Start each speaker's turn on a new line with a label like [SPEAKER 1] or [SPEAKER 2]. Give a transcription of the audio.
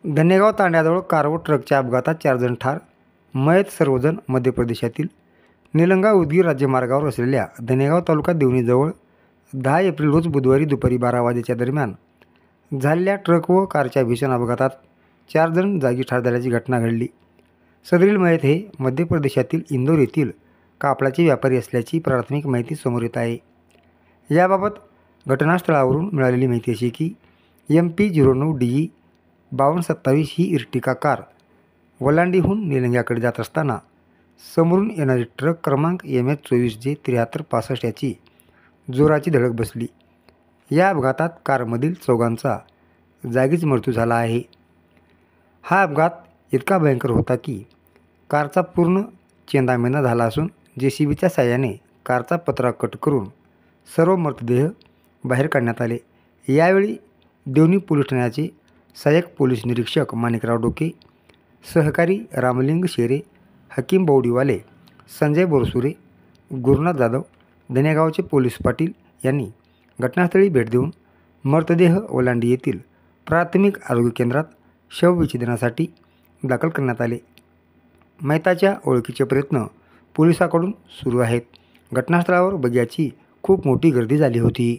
[SPEAKER 1] Dhanegaon तांड्याजवळ car व ट्रकच्या अपघातात 4 जण ठार, मयत सर्वजण मध्य प्रदेशातील. निलंगा उदगीर राज्यमार्गावर असलेल्या धनेगाव तालुका देवणीजवळ 10 एप्रिल रोज बुधवारी दुपारी 12 वाजेच्या दरम्यान झालेल्या ट्रक व कारच्या भीषण अपघातात 4 जण जागी ठार झाल्याची घटना घडली. सदरील मयत हे मध्य प्रदेशातील इंदोर येथील कापडाचे व्यापारी असल्याची प्राथमिक माहिती समोर येत आहे. याबाबत घटनास्थळावरून मिळालेली माहिती अशी की MP09DE 5227 ही इर्टिका कार वलांडीहून निलंग्याकडे जात असताना समोरून येणारी ट्रक क्रमांक MH24J7365 याची जोराची धडक बसली. या अपघातात कारमधील चौघांचा जागीच मृत्यू झाला आहे. हा अपघात इतका भयंकर होता की कारचा पूर्ण चेंदामेंदा झाला असून JCBच्या साहाय्याने कारचा पत्रा कट करून सर्व मृतदेह बाहेर काढण्यात आले. यावेळी देवणी पोलीस ठाण्याचे सहाय्यक पोलीस निरीक्षक माणिकराव डोके, सहकारी रामलिंग शेरे, हकीम बौडीवाले, संजय बोरसुरे, गुरुनाथ जाधव, धनेगावचे पोलीस पाटील यांनी घटनास्थळी भेट देऊन मृतदेह ओलांडी येथील प्राथमिक आरोग्य केंद्रात शवविच्छेदनासाठी दाखल करण्यात आले. मयताच्या ओळखीचे प्रयत्न पोलिसांकडून सुरू आहेत. घटनास्थळावर बघ्याची खूप मोठी गर्दी झाली होती.